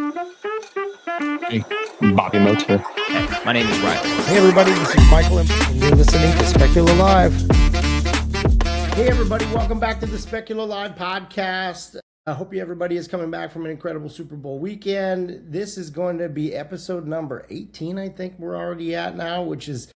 Hey, Bobby Motor. Hey, my name is Riley. Hey everybody, this is Michael and you're listening to Speculo Live. Hey everybody, welcome back to the Speculo Live podcast. I hope everybody is coming back from an incredible Super Bowl weekend. This is going to be episode number 18, I think we're already at now, which is,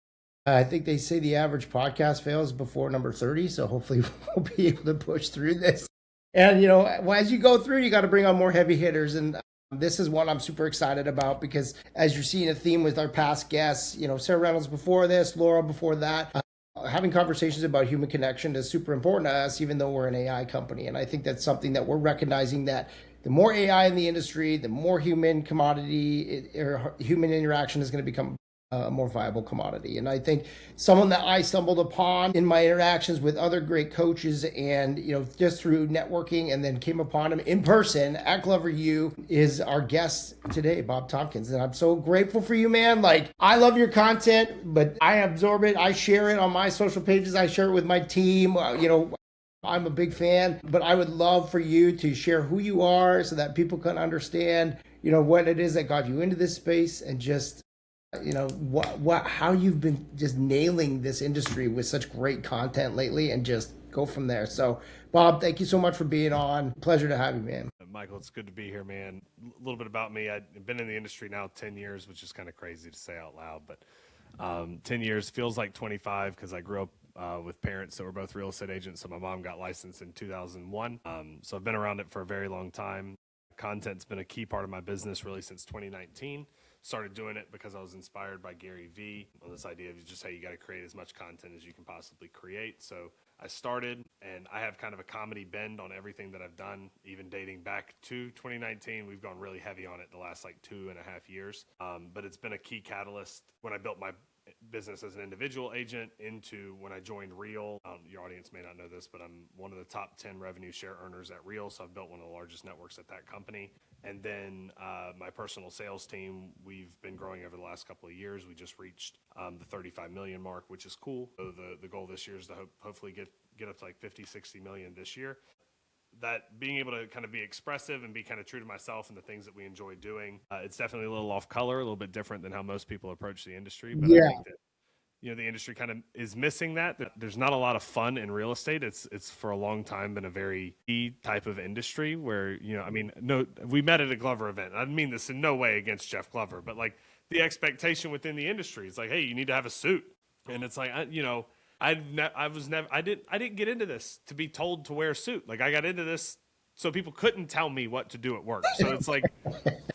I think they say the average podcast fails before number 30, so hopefully we'll be able to push through this. And, you know, as you go through, you got to bring on more heavy hitters. And this is one I'm super excited about because as you're seeing a theme with our past guests, you know, Sarah Reynolds before this, Laura before that, having conversations about human connection is super important to us, even though we're an AI company. And I think that's something that we're recognizing, that the more AI in the industry, the more human commodity or human interaction is going to become a more viable commodity. And I think someone that I stumbled upon in my interactions with other great coaches and, you know, just through networking and then came upon him in person at Glover U is our guest today, Bob Tompkins. And I'm so grateful for you, man. Like, I love your content, but I absorb it. I share it on my social pages. I share it with my team. You know, I'm a big fan, but I would love for you to share who you are so that people can understand, you know, what it is that got you into this space and just, you know, how you've been just nailing this industry with such great content lately and just go from there. So Bob, thank you so much for being on. Pleasure to have you, man. Michael, it's good to be here, man. A little bit about me. I've been in the industry now 10 years, which is kind of crazy to say out loud, but 10 years feels like 25 because I grew up with parents that were both real estate agents. So my mom got licensed in 2001. So I've been around it for a very long time. Content's been a key part of my business really since 2019. Started doing it because I was inspired by Gary Vee on this idea of just, hey, you got to create as much content as you can possibly create. So I started, and I have kind of a comedy bend on everything that I've done, even dating back to 2019. We've gone really heavy on it the last like 2.5 years. But it's been a key catalyst when I built my business as an individual agent into when I joined Real. Your audience may not know this, but I'm one of the top 10 revenue share earners at Real. So I've built one of the largest networks at that company. And then my personal sales team, we've been growing over the last couple of years. We just reached the 35 million mark, which is cool. So the goal this year is to hopefully get up to like 50, 60 million this year. That being able to kind of be expressive and be kind of true to myself and the things that we enjoy doing. It's definitely a little off color, a little bit different than how most people approach the industry. But Yeah. I think that, you know, the industry kind of is missing that. There's not a lot of fun in real estate. It's for a long time been a very key type of industry where, you know, I mean, no, we met at a Glover event. I mean this in no way against Jeff Glover, but like the expectation within the industry is like, hey, you need to have a suit. And it's like, you know, I didn't get into this to be told to wear a suit. Like I got into this so people couldn't tell me what to do at work. So it's like,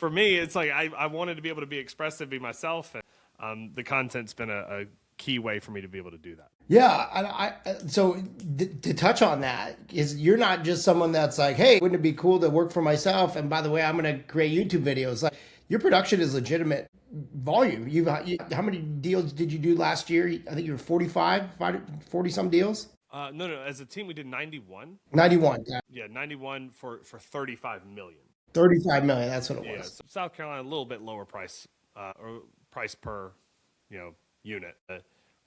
for me, it's like I wanted to be able to be expressive, be myself. And the content's been a key way for me to be able to do that. Yeah, so to touch on that is you're not just someone that's like, hey, wouldn't it be cool to work for myself? And by the way, I'm going to create YouTube videos. Like your production is legitimate volume. How many deals did you do last year? I think you were 40 some deals. No. As a team, we did 91. 91. Yeah, 91 for 35 million. 35 million. That's what it was. Yeah, so South Carolina, a little bit lower price or price per, you know, unit.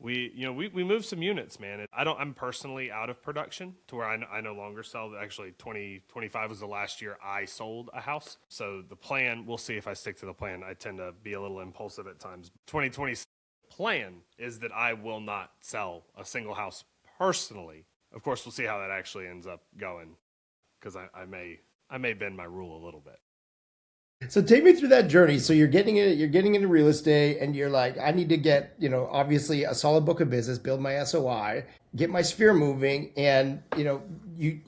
We moved some units, man. I'm personally out of production to where I no longer sell. Actually, 2025 was the last year I sold a house. So the plan, we'll see if I stick to the plan. I tend to be a little impulsive at times. 2020 plan is that I will not sell a single house personally. Of course, we'll see how that actually ends up going because I may bend my rule a little bit. So take me through that journey. So you're getting into real estate and you're like, I need to get, you know, obviously a solid book of business, build my SOI, get my sphere moving. And, you know,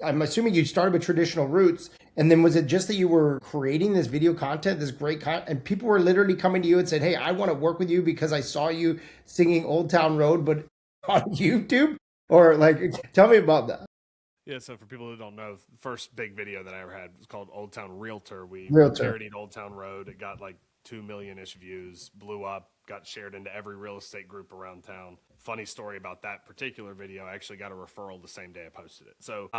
I'm assuming you started with traditional routes. And then was it just that you were creating this video content, this great content, and people were literally coming to you and said, hey, I want to work with you because I saw you singing Old Town Road, but on YouTube? Or like, tell me about that. Yeah, so for people who don't know, the first big video that I ever had was called Old Town Realtor. We parodied Old Town Road. It got like 2 million-ish views, blew up, got shared into every real estate group around town. Funny story about that particular video, I actually got a referral the same day I posted it. So,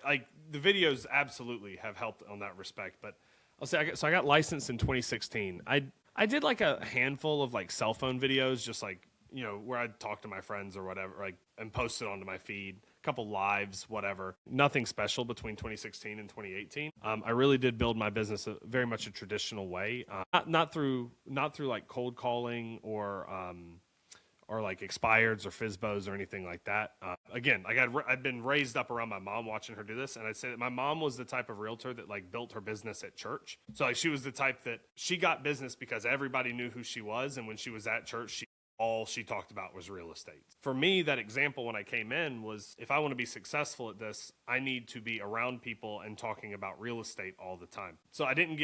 like, the videos absolutely have helped on that respect. But I'll say, I got licensed in 2016. I did like a handful of like cell phone videos, just like, you know, where I'd talk to my friends or whatever, like, and post it onto my feed. A couple lives, whatever. Nothing special between 2016 and 2018. I really did build my business very much a traditional way, not through like cold calling or like expireds or FISBOs or anything like that. Again, I've been raised up around my mom watching her do this. And I'd say that my mom was the type of realtor that like built her business at church. So like she was the type that she got business because everybody knew who she was. And when she was at church, all she talked about was real estate. For me, that example when I came in was, if I want to be successful at this, I need to be around people and talking about real estate all the time. So I didn't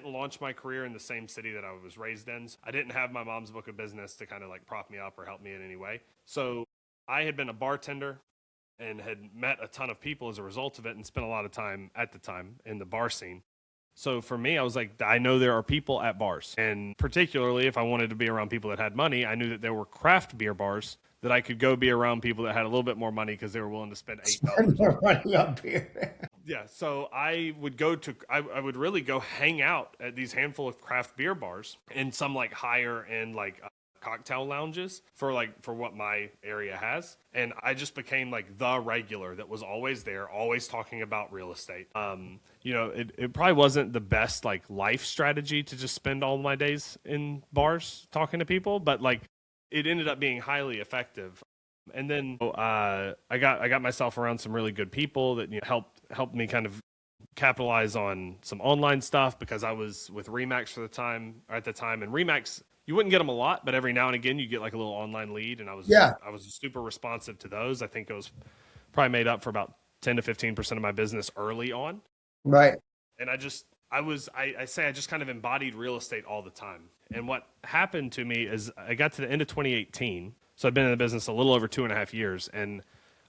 launch my career in the same city that I was raised in. I didn't have my mom's book of business to kind of like prop me up or help me in any way. So I had been a bartender and had met a ton of people as a result of it and spent a lot of time at the time in the bar scene. So for me, I was like, I know there are people at bars. And particularly if I wanted to be around people that had money, I knew that there were craft beer bars that I could go be around people that had a little bit more money because they were willing to spend $8. More money on beer. Yeah, so I would really go hang out at these handful of craft beer bars and some like higher end like cocktail lounges for what my area has. And I just became like the regular that was always there, always talking about real estate. It probably wasn't the best like life strategy to just spend all my days in bars talking to people, but like it ended up being highly effective. And then I got myself around some really good people that helped me kind of capitalize on some online stuff because I was with Remax at the time, and Remax, you wouldn't get them a lot, but every now and again you get like a little online lead, and I was super responsive to those. I think it was probably made up for about 10 to 15% of my business early on. Right. And I just kind of embodied real estate all the time. And what happened to me is I got to the end of 2018. So I've been in the business a little over 2.5 years, and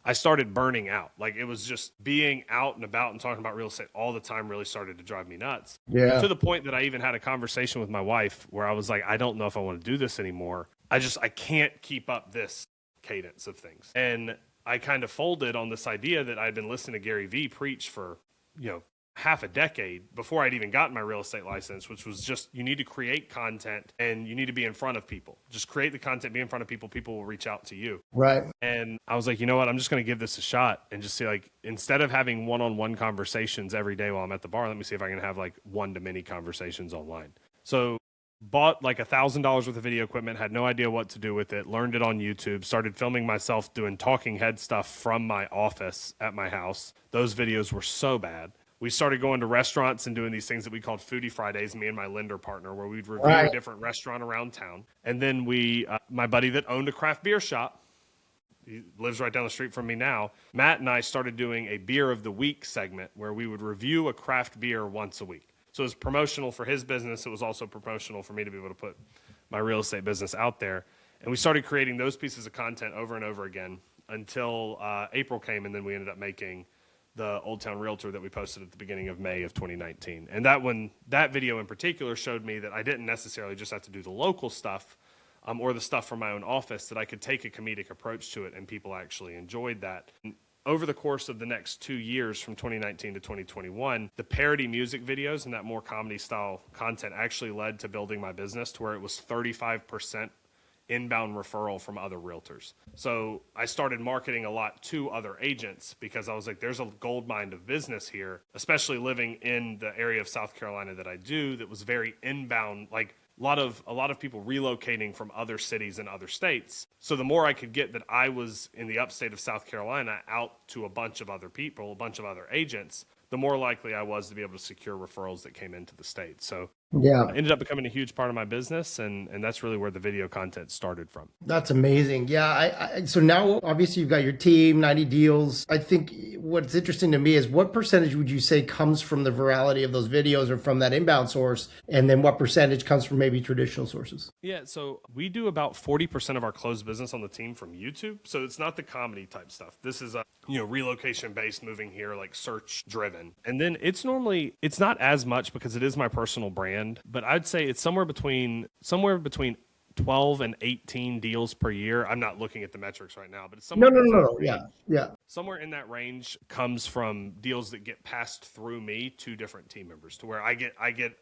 I started burning out. Like it was just being out and about and talking about real estate all the time really started to drive me nuts. Yeah. To the point that I even had a conversation with my wife where I was like, I don't know if I want to do this anymore. I can't keep up this cadence of things. And I kind of folded on this idea that I'd been listening to Gary Vee preach for, half a decade before I'd even gotten my real estate license, which was just, you need to create content and you need to be in front of people. Just create the content, be in front of people. People will reach out to you. Right. And I was like, you know what? I'm just going to give this a shot and just see, like, instead of having one-on-one conversations every day while I'm at the bar, let me see if I can have like one-to-many conversations online. So bought like $1,000 worth of video equipment, had no idea what to do with it, learned it on YouTube, started filming myself doing talking head stuff from my office at my house. Those videos were so bad. We started going to restaurants and doing these things that we called Foodie Fridays, me and my lender partner, where we'd review a different restaurant around town. And then my buddy that owned a craft beer shop, he lives right down the street from me now, Matt and I started doing a Beer of the Week segment where we would review a craft beer once a week. So it was promotional for his business. It was also promotional for me to be able to put my real estate business out there. And we started creating those pieces of content over and over again until April came, and then we ended up making the Old Town Realtor that we posted at the beginning of May of 2019. And that video in particular showed me that I didn't necessarily just have to do the local stuff or the stuff from my own office, that I could take a comedic approach to it, and people actually enjoyed that. And over the course of the next 2 years, from 2019 to 2021, the parody music videos and that more comedy style content actually led to building my business to where it was 35% inbound referral from other realtors. So I started marketing a lot to other agents because I was like, there's a gold mine of business here, especially living in the area of South Carolina that I do, that was very inbound, like a lot of people relocating from other cities and other states. So the more I could get that I was in the upstate of South Carolina out to a bunch of other people, a bunch of other agents, the more likely I was to be able to secure referrals that came into the state. So it ended up becoming a huge part of my business, and that's really where the video content started from. That's amazing. Yeah. So now obviously you've got your team, 90 deals. I think what's interesting to me is what percentage would you say comes from the virality of those videos or from that inbound source? And then what percentage comes from maybe traditional sources? Yeah. So we do about 40% of our closed business on the team from YouTube. So it's not the comedy type stuff. This is relocation based, moving here, like search driven. And then it's not as much because it is my personal brand, but I'd say it's somewhere between 12 and 18 deals per year. I'm not looking at the metrics right now, but it's somewhere. No. Yeah. Somewhere in that range comes from deals that get passed through me to different team members, to where I get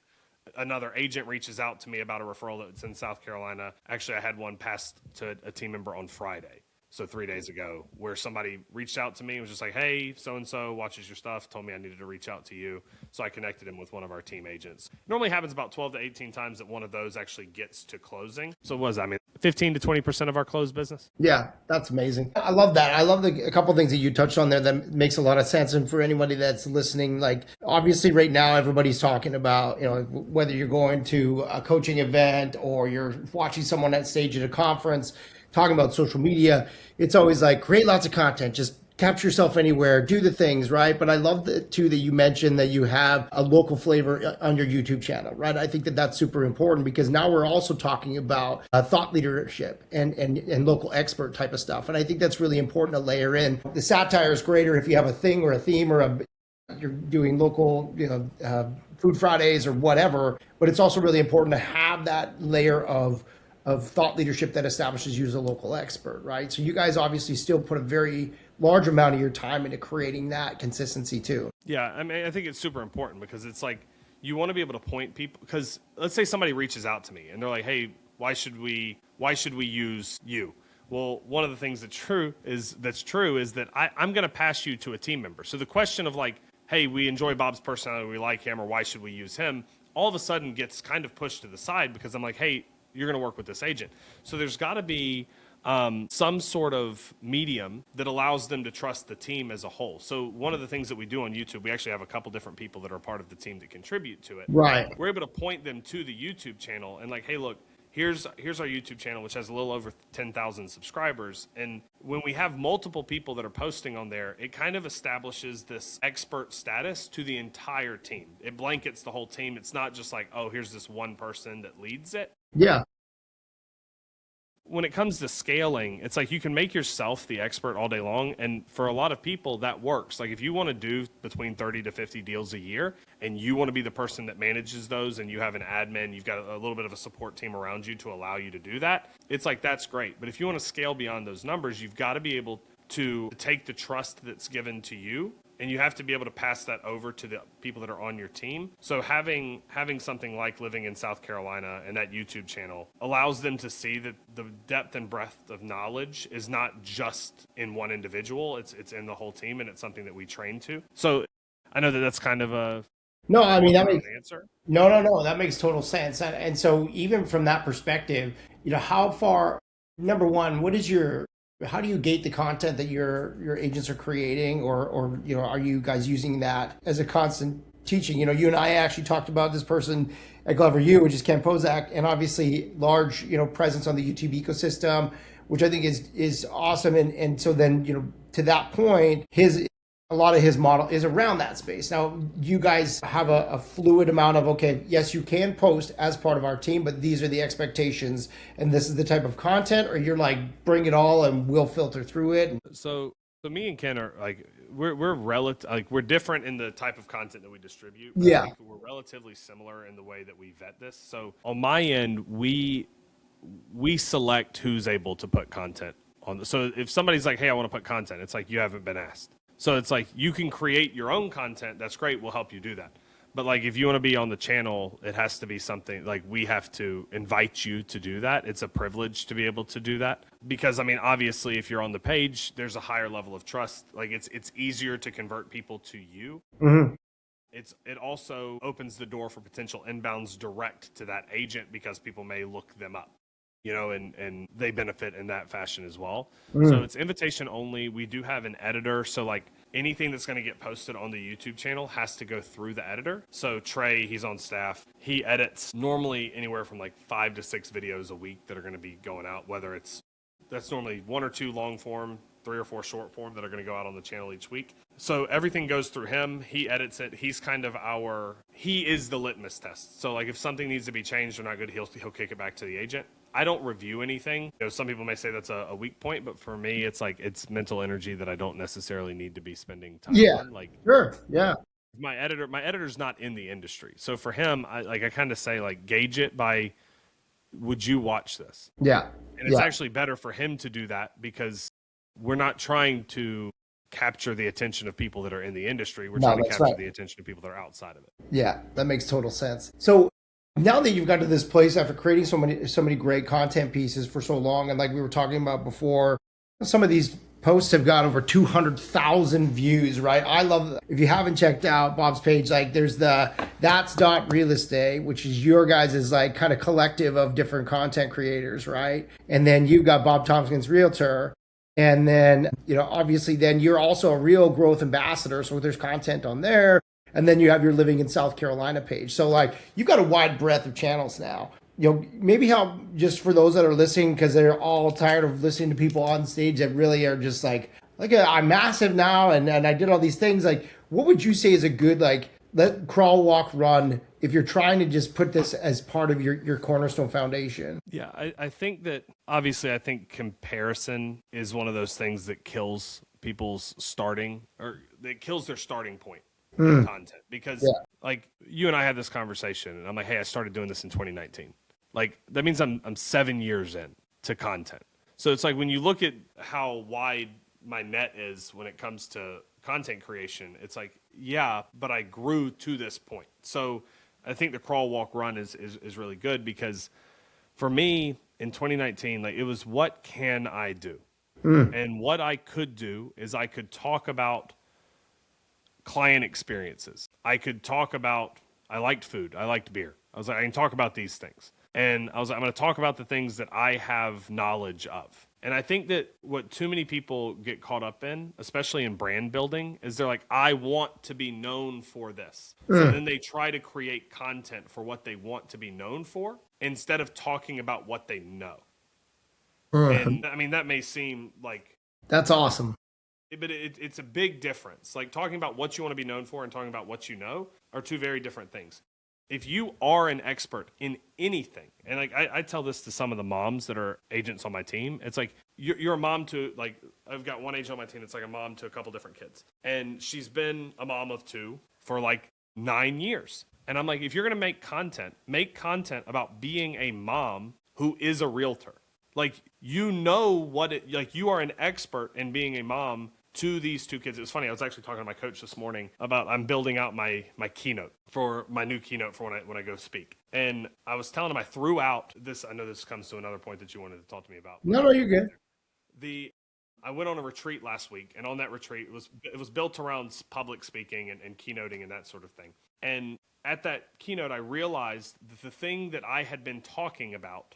another agent reaches out to me about a referral that's in South Carolina. Actually, I had one passed to a team member on Friday. So 3 days ago, where somebody reached out to me and was just like, hey, so-and-so watches your stuff, told me I needed to reach out to you. So I connected him with one of our team agents. Normally happens about 12 to 18 times that one of those actually gets to closing. So what was that? I mean, 15 to 20% of our closed business. Yeah, that's amazing. I love that. I love a couple of things that you touched on there that makes a lot of sense. And for anybody that's listening, like obviously right now, everybody's talking about, whether you're going to a coaching event or you're watching someone at stage at a conference, talking about social media, it's always like create lots of content, just capture yourself anywhere, do the things, right? But I love too that you mentioned that you have a local flavor on your YouTube channel, right? I think that that's super important because now we're also talking about thought leadership and local expert type of stuff. And I think that's really important to layer in. The satire is greater if you have a thing or a theme or you're doing local, food Fridays or whatever, but it's also really important to have that layer of thought leadership that establishes you as a local expert, right? So you guys obviously still put a very large amount of your time into creating that consistency too. Yeah, I mean, I think it's super important because it's like you want to be able to point people, because let's say somebody reaches out to me and they're like, hey, why should we use you? Well, one of the things that's true is that I'm going to pass you to a team member. So the question of like, hey, we enjoy Bob's personality, we like him, or why should we use him, all of a sudden gets kind of pushed to the side because I'm like, hey, you're going to work with this agent. So there's got to be some sort of medium that allows them to trust the team as a whole. So one of the things that we do on YouTube, we actually have a couple different people that are part of the team that contribute to it. Right. We're able to point them to the YouTube channel and like, hey, look, here's our YouTube channel, which has a little over 10,000 subscribers. And when we have multiple people that are posting on there, it kind of establishes this expert status to the entire team. It blankets the whole team. It's not just like, oh, here's this one person that leads it. Yeah. When it comes to scaling, it's like you can make yourself the expert all day long. And for a lot of people, that works. Like if you want to do between 30 to 50 deals a year and you want to be the person that manages those and you have an admin, you've got a little bit of a support team around you to allow you to do that, it's like that's great. But if you want to scale beyond those numbers, you've got to be able to take the trust that's given to you, and you have to be able to pass that over to the people that are on your team. So having something like living in South Carolina and that YouTube channel allows them to see that the depth and breadth of knowledge is not just in one individual, it's in the whole team, and it's something that we train to. So I know that that's kind of a no, I mean that makes answer. No, that makes total sense. And so even from that perspective, how far, number one, how do you gate the content that your agents are creating, or are you guys using that as a constant teaching? You and I actually talked about this person at Glover U, which is Ken Pozak, and obviously large presence on the YouTube ecosystem, which I think is awesome. And so then to that point, a lot of his model is around that space. Now, you guys have a fluid amount of, okay, yes, you can post as part of our team, but these are the expectations and this is the type of content, or you're like, bring it all and we'll filter through it. So me and Ken are like, we're different in the type of content that we distribute. Yeah. I think we're relatively similar in the way that we vet this. So on my end, we select who's able to put content on. So if somebody's like, hey, I want to put content, it's like, you haven't been asked. So it's like, you can create your own content. That's great. We'll help you do that. But like, if you want to be on the channel, it has to be something like we have to invite you to do that. It's a privilege to be able to do that because, I mean, obviously if you're on the page, there's a higher level of trust. Like it's easier to convert people to you. Mm-hmm. It also opens the door for potential inbounds direct to that agent because people may look them up. And they benefit in that fashion as well. So it's invitation only. We do have an editor. So like anything that's going to get posted on the YouTube channel has to go through the editor. So Trey, he's on staff. He edits normally anywhere from like 5 to 6 videos a week that are going to be going out, that's normally 1 or 2 long form, 3 or 4 short form that are going to go out on the channel each week. So everything goes through him. He edits it. He's kind of he is the litmus test. So like if something needs to be changed or not good, he'll kick it back to the agent. I don't review anything. Some people may say that's a weak point, but for me, it's like it's mental energy that I don't necessarily need to be spending time on. Like, sure, yeah. My editor's not in the industry, so for him, I kind of say like gauge it by, would you watch this? Yeah, and it's actually better for him to do that because we're not trying to capture the attention of people that are in the industry. We're trying to capture the attention of people that are outside of it. Yeah, that makes total sense. So now that you've got to this place after creating so many great content pieces for so long, and like we were talking about before, Some of these posts have got over 200,000 views, right? I love, if you haven't checked out Bob's page, like there's the that's dot real estate, which is your guys' like kind of collective of different content creators, right? And then you've got Bob Tompkins Realtor. And then, obviously then you're also a real growth ambassador. So there's content on there. And then you have your living in South Carolina page. So like you've got a wide breadth of channels now. Maybe help just for those that are listening, because they're all tired of listening to people on stage that really are just like I'm massive now and I did all these things. Like, what would you say is a good, like, crawl, walk, run if you're trying to just put this as part of your cornerstone foundation? Yeah, I think that obviously I think comparison is one of those things that kills people's starting, or that kills their starting point in content. Because like you and I had this conversation and I'm like, hey, I started doing this in 2019. Like that means I'm 7 years in to content. So it's like when you look at how wide my net is when it comes to content creation, it's like, yeah, but I grew to this point. So I think the crawl, walk, run is really good, because for me in 2019, like it was, what can I do? And what I could do is I could talk about client experiences. I could talk about, I liked food, I liked beer. I was like, I can talk about these things. And I was like, I'm going to talk about the things that I have knowledge of. And I think that what too many people get caught up in, especially in brand building, is they're like, I want to be known for this. So then they try to create content for what they want to be known for instead of talking about what they know. And I mean, that may seem like... That's awesome. But it's a big difference. Like talking about what you want to be known for and talking about what you know are two very different things. If you are an expert in anything, and like I tell this to some of the moms that are agents on my team, it's like you're a mom to, like, I've got one agent on my team that's like a mom to a couple different kids. And she's been a mom of two for like 9 years. And I'm like, if you're going to make content about being a mom who is a realtor. Like, you know what it, like you are an expert in being a mom to these two kids. It was funny. I was actually talking to my coach this morning about, I'm building out my keynote for my new keynote for when I go speak. And I was telling him I threw out this. I know this comes to another point that you wanted to talk to me about. No, you're good. I went on a retreat last week, and on that retreat, it was built around public speaking and keynoting and that sort of thing. And at that keynote, I realized that the thing that I had been talking about,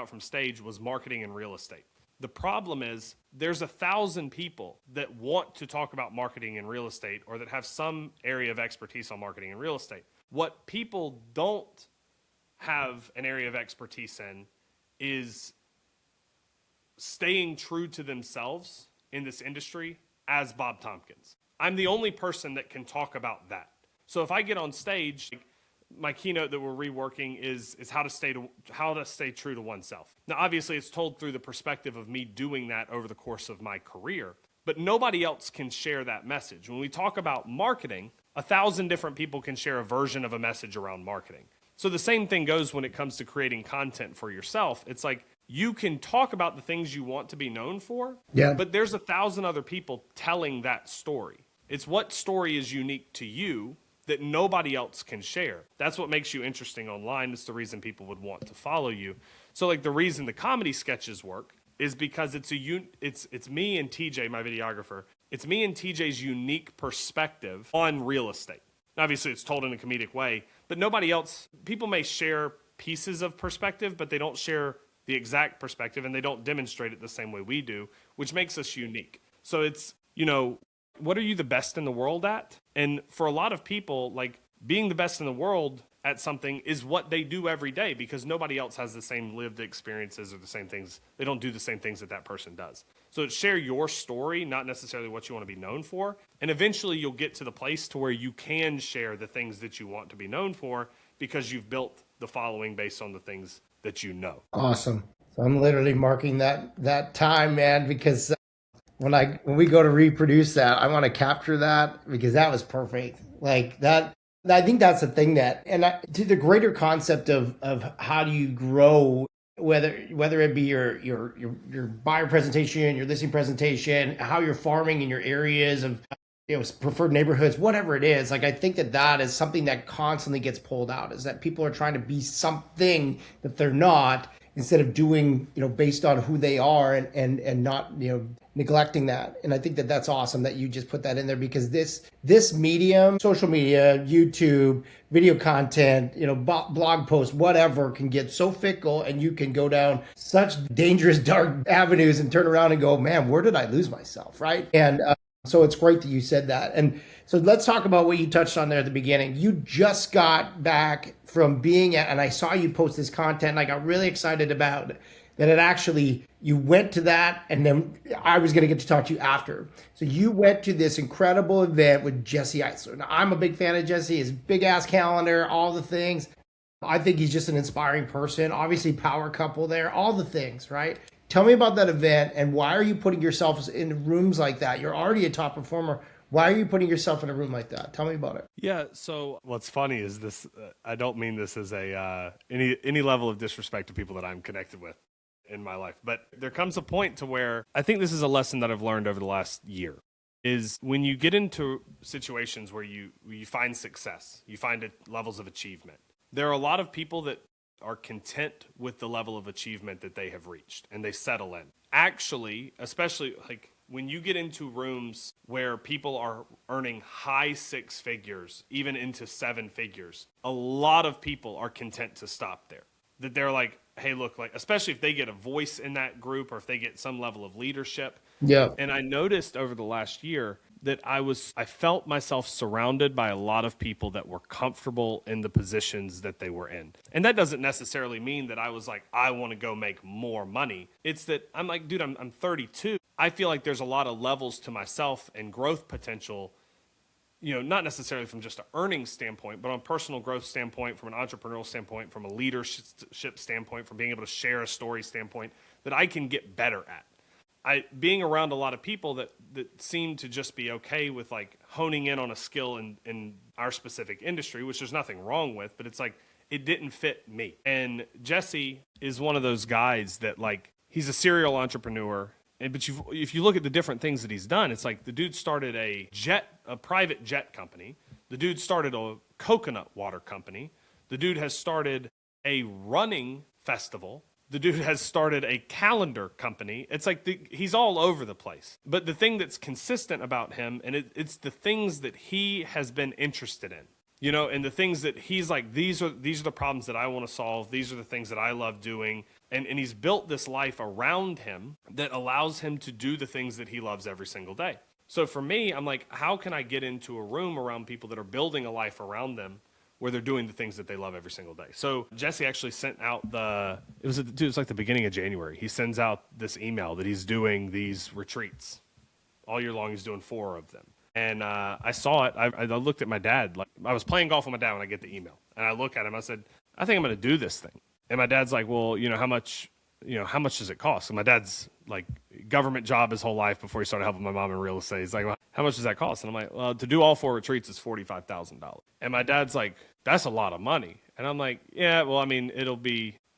from stage, was marketing and real estate. The problem is there's 1,000 people that want to talk about marketing and real estate, or that have some area of expertise on marketing and real estate. What people don't have an area of expertise in is staying true to themselves in this industry as Bob Tompkins. I'm the only person that can talk about that. So if I get on stage, my keynote that we're reworking is how to stay true to oneself. Now, obviously, it's told through the perspective of me doing that over the course of my career, but nobody else can share that message. When we talk about marketing, 1,000 different people can share a version of a message around marketing. So the same thing goes when it comes to creating content for yourself. It's like, you can talk about the things you want to be known for, but there's 1,000 other people telling that story. It's what story is unique to you that nobody else can share. That's what makes you interesting online. It's the reason people would want to follow you. So like the reason the comedy sketches work is because it's me and TJ, my videographer. It's me and TJ's unique perspective on real estate. Obviously, it's told in a comedic way, but nobody else, people may share pieces of perspective, but they don't share the exact perspective, and they don't demonstrate it the same way we do, which makes us unique. So it's, what are you the best in the world at? And for a lot of people, like, being the best in the world at something is what they do every day, because nobody else has the same lived experiences or the same things. They don't do the same things that person does. So share your story, not necessarily what you want to be known for. And eventually you'll get to the place to where you can share the things that you want to be known for, because you've built the following based on the things that you know. Awesome. So I'm literally marking that time, man, because when we go to reproduce that, I want to capture that, because that was perfect. Like that, I think that's the thing to the greater concept of how do you grow, whether it be your buyer presentation, your listing presentation, how you're farming in your areas of preferred neighborhoods, whatever it is. Like, I think that is something that constantly gets pulled out, is that people are trying to be something that they're not. instead of doing, based on who they are and not, neglecting that. And I think that that's awesome that you just put that in there, because this medium, social media, YouTube, video content, blog posts, whatever, can get so fickle, and you can go down such dangerous, dark avenues and turn around and go, man, where did I lose myself? Right. And so it's great that you said that. And so let's talk about what you touched on there at the beginning. You just got back from being at, and I saw you post this content, and I got really excited about that. It actually, you went to that, and then I was going to get to talk to you after. So you went to this incredible event with Jesse Itzler. Now, I'm a big fan of Jesse, his big ass calendar, all the things. I think he's just an inspiring person. Obviously, power couple there, all the things, right? Tell me about that event, and why are you putting yourself in rooms like that? You're already a top performer. Why are you putting yourself in a room like that? Tell me about it. Yeah. So what's funny is this. I don't mean this as a any level of disrespect to people that I'm connected with in my life, but there comes a point to where I think this is a lesson that I've learned over the last year. Is when you get into situations where you find success, you find levels of achievement. There are a lot of people that are content with the level of achievement that they have reached, and they settle in. Actually, especially like when you get into rooms where people are earning high six figures, even into seven figures, a lot of people are content to stop there. That they're like, hey, look, like, especially if they get a voice in that group, or if they get some level of leadership. Yeah. And I noticed over the last year that I felt myself surrounded by a lot of people that were comfortable in the positions that they were in. And that doesn't necessarily mean that I was like, I want to go make more money. It's that I'm like, dude, I'm 32. I feel like there's a lot of levels to myself and growth potential, not necessarily from just an earnings standpoint, but on a personal growth standpoint, from an entrepreneurial standpoint, from a leadership standpoint, from being able to share a story standpoint, that I can get better at. Being around a lot of people that seem to just be okay with like honing in on a skill in our specific industry, which there's nothing wrong with, but it's like, it didn't fit me. And Jesse is one of those guys that, like, he's a serial entrepreneur. But if you look at the different things that he's done, it's like the dude started a private jet company. The dude started a coconut water company. The dude has started a running festival. The dude has started a calendar company. It's like he's all over the place. But the thing that's consistent about him, and it's the things that he has been interested in, and the things that he's like, these are the problems that I want to solve. These are the things that I love doing. And he's built this life around him that allows him to do the things that he loves every single day. So for me, I'm like, how can I get into a room around people that are building a life around them where they're doing the things that they love every single day? So Jesse actually sent out it was like the beginning of January. He sends out this email that he's doing these retreats all year long. He's doing 4 of them. And I saw it. I looked at my dad. Like, I was playing golf with my dad when I get the email. And I look at him. I said, I think I'm going to do this thing. And my dad's like, well, how much does it cost? And my dad's like, government job his whole life before he started helping my mom in real estate. He's like, well, how much does that cost? And I'm like, well, to do all 4 retreats is $45,000. And my dad's like, that's a lot of money. And I'm like, yeah, well, I mean,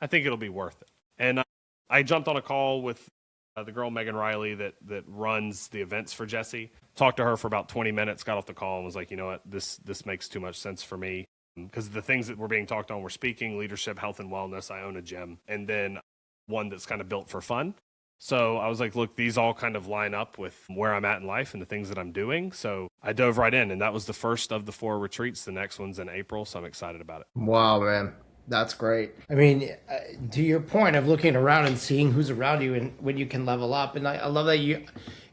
I think it'll be worth it. And I jumped on a call with the girl, Megan Riley, that runs the events for Jesse. Talked to her for about 20 minutes, got off the call and was like, you know what, this makes too much sense for me. Because the things that were being talked on were speaking, leadership, health and wellness. I own a gym, and then one that's kind of built for fun. So I was like, look, these all kind of line up with where I'm at in life and the things that I'm doing. So I dove right in, and that was the first of the 4 retreats. The next one's in April, so I'm excited about it. Wow, man. That's great. I mean, to your point of looking around and seeing who's around you and when you can level up. And I love that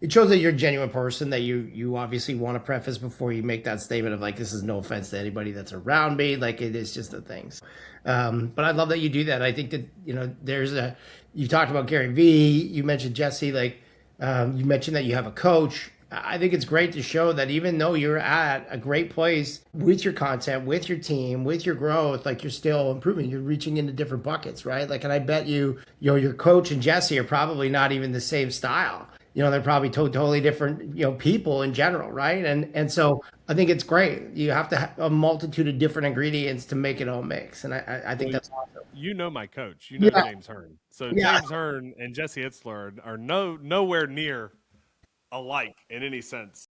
it shows that you're a genuine person, that you obviously want to preface before you make that statement of like, this is no offense to anybody that's around me. Like, it is just the things. But I love that you do that. I think that, you talked about Gary Vee, you mentioned Jesse, like, you mentioned that you have a coach. I think it's great to show that even though you're at a great place with your content, with your team, with your growth, like, you're still improving. You're reaching into different buckets, right? Like, and I bet your coach and Jesse are probably not even the same style. They're probably totally different, people in general, right? And so I think it's great. You have to have a multitude of different ingredients to make it all mix. And I think that's awesome. My coach, Yeah. James Hearn. So Yeah. James Hearn and Jesse Itzler are nowhere near alike in any sense.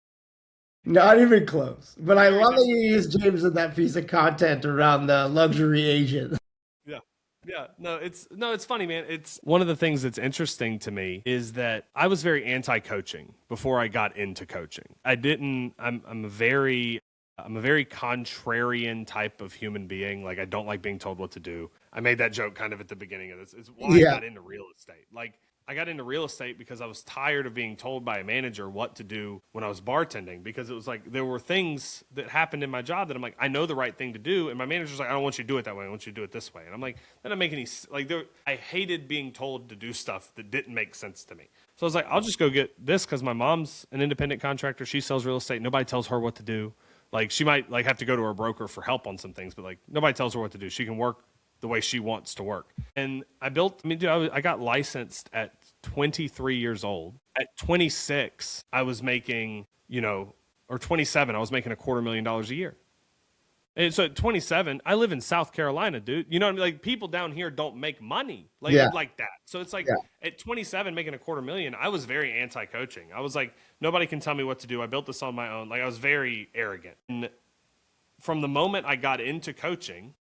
Not even close. But I love that you use James in that piece of content around the luxury Asian. Yeah. Yeah, it's funny, man. It's one of the things that's interesting to me is that I was very anti-coaching before I got into coaching. I'm a very contrarian type of human being. Like, I don't like being told what to do. I made that joke kind of at the beginning of this. It's why I got into real estate. Like, I got into real estate because I was tired of being told by a manager what to do when I was bartending, because it was like there were things that happened in my job that I'm like, I know the right thing to do. And my manager's like, I don't want you to do it that way. I want you to do it this way. And I'm like, that doesn't make any, like, I hated being told to do stuff that didn't make sense to me. So I was like, I'll just go get this because my mom's an independent contractor. She sells real estate. Nobody tells her what to do. Like, she might like have to go to her broker for help on some things, but like nobody tells her what to do. She can work the way she wants to work. And I got licensed at 23 years old. At 26, I was making, or 27, I was making $250,000 a year. And so at 27, I live in South Carolina, dude. You know what I mean? Like, people down here don't make money like that. So it's like at 27, making $250,000, I was very anti-coaching. I was like, nobody can tell me what to do. I built this on my own. Like, I was very arrogant. And from the moment I got into coaching,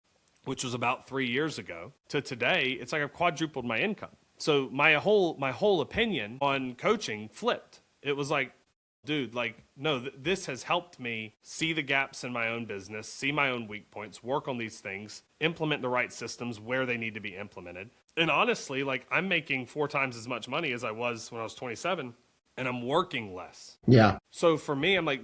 which was about 3 years ago, to today, it's like I've quadrupled my income. So my whole opinion on coaching flipped. It was like, dude, like, no, this has helped me see the gaps in my own business, see my own weak points, work on these things, implement the right systems where they need to be implemented. And honestly, like, I'm making 4 times as much money as I was when I was 27, and I'm working less. Yeah. So for me, I'm like,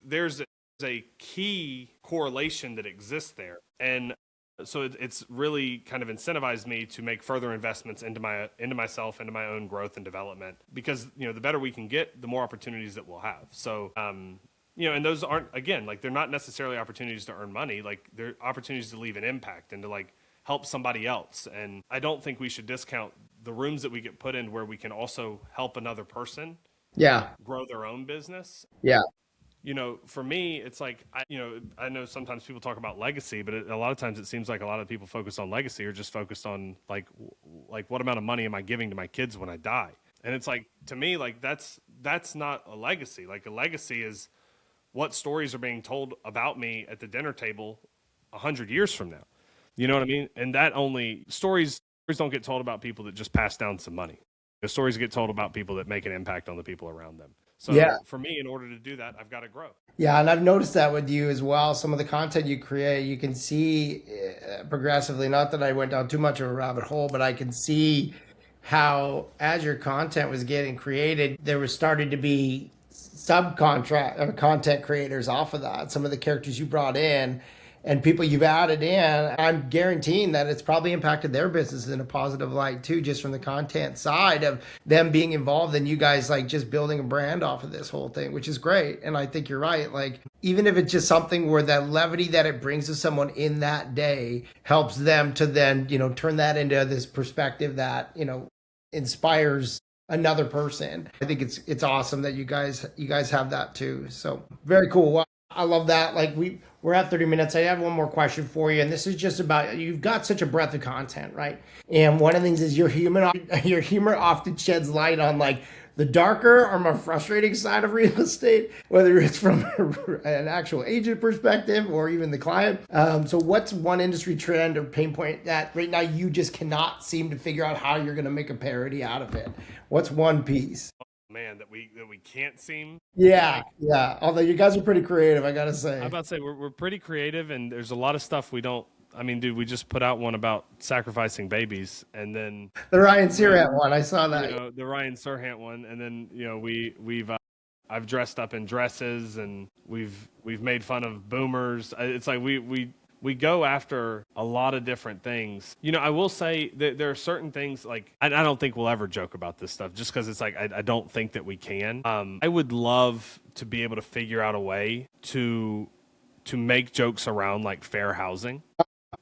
there's a key correlation that exists there. And so it's really kind of incentivized me to make further investments into myself, into my own growth and development, because, the better we can get, the more opportunities that we'll have. So, and those aren't, again, like, they're not necessarily opportunities to earn money. Like, they're opportunities to leave an impact and to, like, help somebody else. And I don't think we should discount the rooms that we get put in where we can also help another person grow their own business. Yeah. For me, it's like, I know sometimes people talk about legacy, but a lot of times it seems like a lot of people focus on legacy are just focused on like what amount of money am I giving to my kids when I die? And it's like, to me, like, that's not a legacy. Like, a legacy is what stories are being told about me at the dinner table 100 years from now. You know what I mean? And that stories don't get told about people that just pass down some money. The stories get told about people that make an impact on the people around them. So for me, in order to do that, I've got to grow. Yeah, and I've noticed that with you as well. Some of the content you create, you can see progressively, not that I went down too much of a rabbit hole, but I can see how, as your content was getting created, there was starting to be subcontract or content creators off of that. Some of the characters you brought in and people you've added in, I'm guaranteeing that it's probably impacted their business in a positive light too, just from the content side of them being involved and you guys like just building a brand off of this whole thing, which is great. And I think you're right. Like, even if it's just something where that levity that it brings to someone in that day helps them to then, turn that into this perspective that, inspires another person. I think it's awesome that you guys have that too. So very cool. Well, I love that. Like, we're at 30 minutes. I have one more question for you. And this is just about, you've got such a breadth of content, right? And one of the things is your humor often sheds light on like the darker or more frustrating side of real estate, whether it's from an actual agent perspective or even the client. So what's one industry trend or pain point that right now you just cannot seem to figure out how you're going to make a parody out of it? What's one piece? Man, that we can't seem. Yeah. Although you guys are pretty creative, I gotta say. I'm about to say we're pretty creative, and there's a lot of stuff we don't. I mean, dude, we just put out one about sacrificing babies, and then the Ryan Serhant one, I saw that. The Ryan Serhant one, and then we've I've dressed up in dresses, and we've made fun of boomers. It's like we go after a lot of different things. I will say that there are certain things, like, I don't think we'll ever joke about this stuff just because it's like, I don't think that we can. I would love to be able to figure out a way to make jokes around like fair housing.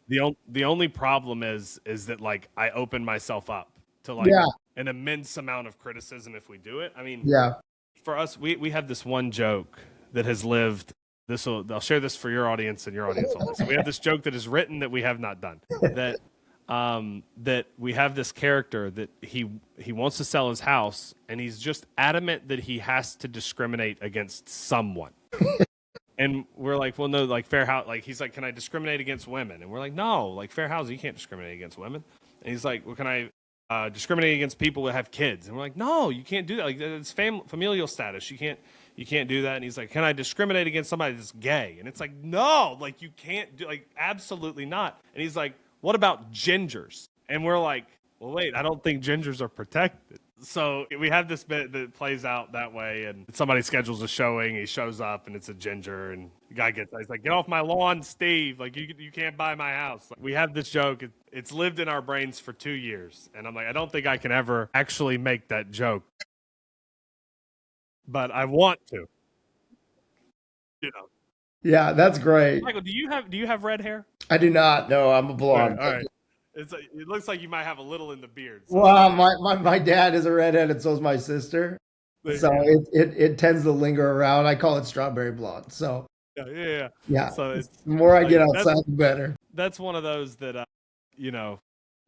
The only problem is that like I open myself up to like an immense amount of criticism if we do it. I mean, for us, we have this one joke that has lived. I'll share this for your audience and your audience only. So we have this joke that is written that we have not done. That we have this character that he wants to sell his house, and he's just adamant that he has to discriminate against someone. And we're like, well, no, like fair house. Like, he's like, can I discriminate against women? And we're like, no, like fair housing, you can't discriminate against women. And he's like, well, can I discriminate against people that have kids? And we're like, no, you can't do that. Like, it's familial status. You can't do that. And he's like, can I discriminate against somebody that's gay? And it's like, no, like you can't do, like, absolutely not. And he's like, what about gingers? And we're like, well, wait, I don't think gingers are protected. So we have this bit that plays out that way, and somebody schedules a showing, he shows up, and it's a ginger, and the guy he's like, get off my lawn, Steve, like, you can't buy my house. Like, we have this joke, it's lived in our brains for 2 years, and I'm like, I don't think I can ever actually make that joke, but I want to, you know. Yeah, that's great. Michael, do you have red hair? I do not. No, I'm a blonde. All right. It looks like you might have a little in the beard. So. Well, my dad is a redhead, and so is my sister. So it tends to linger around. I call it strawberry blonde. So yeah. So the more I get outside, the better. That's one of those that you know,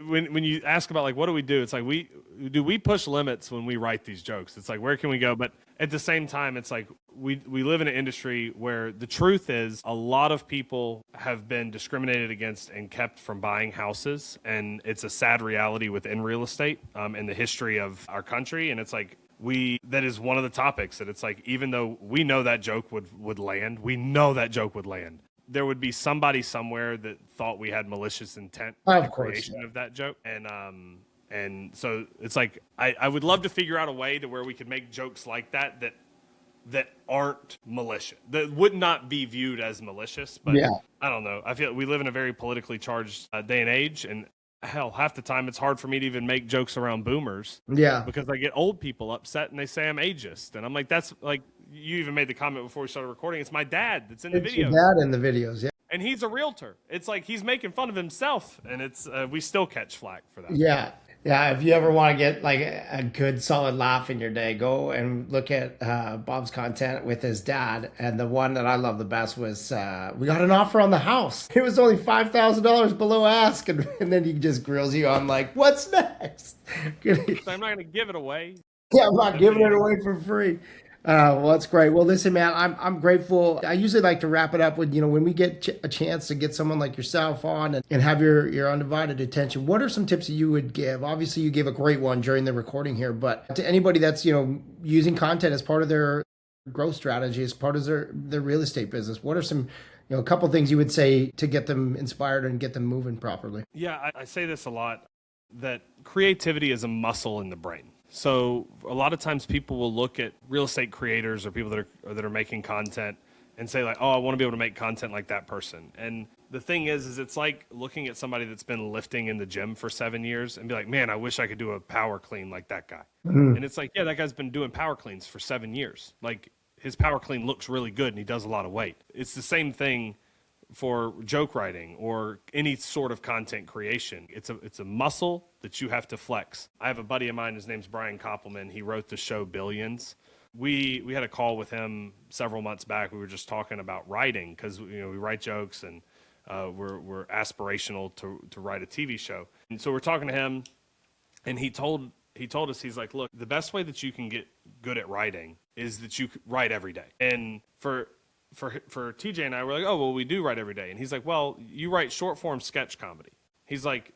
when you ask about like what do we do, it's like we push limits when we write these jokes. It's like where can we go? But at the same time, it's like we live in an industry where the truth is a lot of people have been discriminated against and kept from buying houses, and it's a sad reality within real estate in the history of our country. And it's like that is one of the topics that it's like, even though we know that joke would land, there would be somebody somewhere that thought we had malicious intent in the creation of that joke. And so it's like, I would love to figure out a way to where we could make jokes like that aren't malicious, that would not be viewed as malicious. But I don't know. I feel we live in a very politically charged day and age, and hell, half the time it's hard for me to even make jokes around boomers. Yeah. Because I get old people upset and they say I'm ageist. And I'm like, that's like, you even made the comment before we started recording. It's my dad that's in the videos. Your dad in the videos, yeah. And he's a realtor. It's like he's making fun of himself, and it's we still catch flack for that. Yeah. Yeah, if you ever want to get like a good solid laugh in your day, go and look at Bob's content with his dad. And the one that I love the best was, we got an offer on the house. It was only $5,000 below ask. And then he just grills you on like, what's next? So I'm not going to give it away. Yeah, I'm not giving it away for free. Well, that's great. Well, listen, man, I'm grateful. I usually like to wrap it up with, when we get a chance to get someone like yourself on and have your undivided attention, what are some tips that you would give? Obviously, you gave a great one during the recording here, but to anybody that's, using content as part of their growth strategy, as part of their real estate business, what are some, a couple things you would say to get them inspired and get them moving properly? Yeah, I say this a lot, that creativity is a muscle in the brain. So a lot of times people will look at real estate creators or people that are making content and say like, oh, I want to be able to make content like that person. And the thing is it's like looking at somebody that's been lifting in the gym for 7 years and be like, man, I wish I could do a power clean like that guy. Mm-hmm. And it's like, yeah, that guy's been doing power cleans for 7 years. Like his power clean looks really good and he does a lot of weight. It's the same thing for joke writing or any sort of content creation. It's a muscle that you have to flex. I have a buddy of mine, his name's Brian Koppelman. He wrote the show Billions. We had a call with him several months back. We were just talking about writing because we write jokes and we're aspirational to write a TV show. And so we're talking to him, and he told us, he's like, look, the best way that you can get good at writing is that you write every day. And for TJ and I, we're like, oh, well, we do write every day. And he's like, well, you write short form sketch comedy. He's like,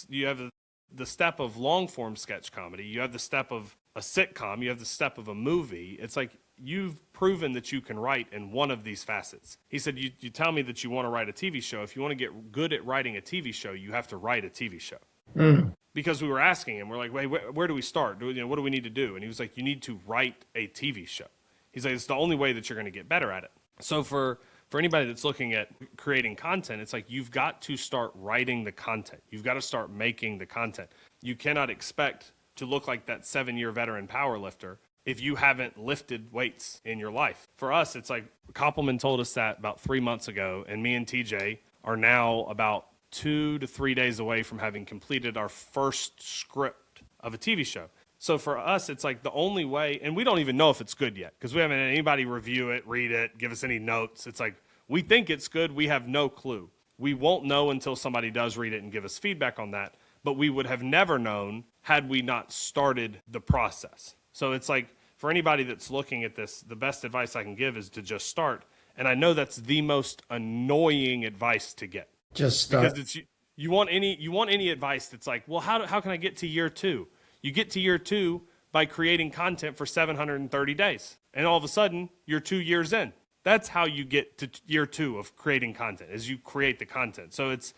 you have the step of long form sketch comedy. You have the step of a sitcom. You have the step of a movie. It's like you've proven that you can write in one of these facets. He said, you tell me that you want to write a TV show. If you want to get good at writing a TV show, you have to write a TV show. Mm. Because we were asking him, we're like, wait, where do we start? What do we need to do? And he was like, you need to write a TV show. He's like, it's the only way that you're going to get better at it. So for anybody that's looking at creating content, it's like you've got to start writing the content. You've got to start making the content. You cannot expect to look like that 7-year veteran power lifter if you haven't lifted weights in your life. For us, it's like Koppelman told us that about 3 months ago, and me and TJ are now about 2 to 3 days away from having completed our first script of a TV show. So for us, it's like the only way, and we don't even know if it's good yet because we haven't had anybody review it, read it, give us any notes. It's like we think it's good. We have no clue. We won't know until somebody does read it and give us feedback on that. But we would have never known had we not started the process. So it's like for anybody that's looking at this, the best advice I can give is to just start. And I know that's the most annoying advice to get. Just start. Because You want any advice that's like, well, how can I get to year 2? You get to year 2 by creating content for 730 days. And all of a sudden, you're 2 years in. That's how you get to year 2 of creating content, is you create the content. So it's,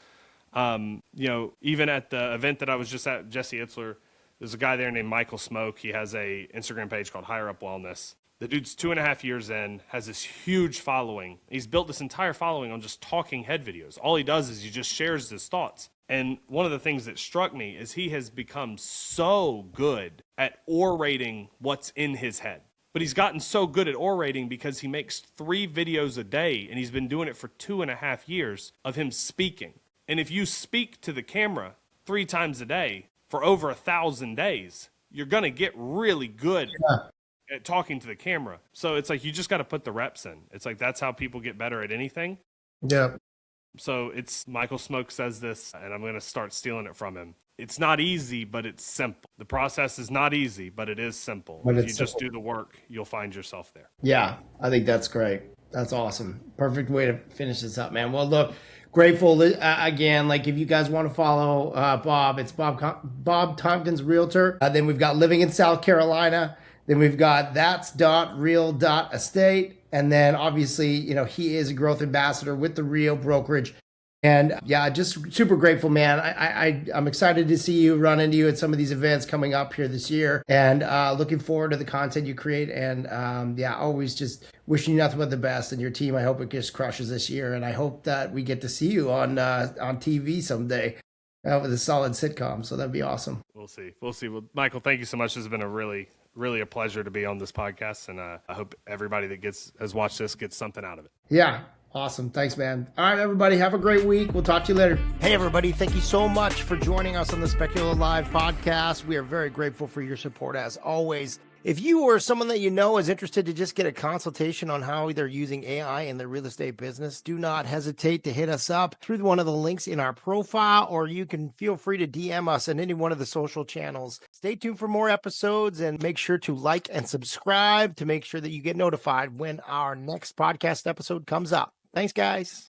even at the event that I was just at, Jesse Itzler, there's a guy there named Michael Smoke. He has a Instagram page called Higher Up Wellness. The dude's 2.5 years in, has this huge following. He's built this entire following on just talking head videos. All he does is he just shares his thoughts. And one of the things that struck me is he has become so good at orating what's in his head. But he's gotten so good at orating because he makes 3 videos a day, and he's been doing it for 2.5 years of him speaking. And if you speak to the camera 3 times a day for over 1,000 days, you're going to get really good at talking to the camera. So it's like, you just got to put the reps in. It's like, that's how people get better at anything. Yeah. So it's, Michael Smoke says this, and I'm going to start stealing it from him. It's not easy, but it's simple. The process is not easy, but it is simple. If you just do the work, you'll find yourself there. Yeah, I think that's great. That's awesome. Perfect way to finish this up, man. Well, look, grateful again. Like, if you guys want to follow Bob, it's Bob Tompkins Realtor. Then we've got Living in South Carolina. Then we've got that's.real.estate. And then obviously, he is a growth ambassador with the Real Brokerage. And yeah, just super grateful, man. I'm excited to see you, run into you at some of these events coming up here this year, and looking forward to the content you create. And always just wishing you nothing but the best. And your team, I hope it just crushes this year. And I hope that we get to see you on TV someday with a solid sitcom. So that'd be awesome. We'll see. Well, Michael, thank you so much. This has been a really a pleasure to be on this podcast. And I hope everybody that has watched this gets something out of it. Yeah. Awesome. Thanks, man. All right, everybody. Have a great week. We'll talk to you later. Hey, everybody. Thank you so much for joining us on the Speculo Live podcast. We are very grateful for your support, as always. If you or someone that you know is interested to just get a consultation on how they're using AI in their real estate business, do not hesitate to hit us up through one of the links in our profile, or you can feel free to DM us on any one of the social channels. Stay tuned for more episodes, and make sure to like and subscribe to make sure that you get notified when our next podcast episode comes up. Thanks, guys.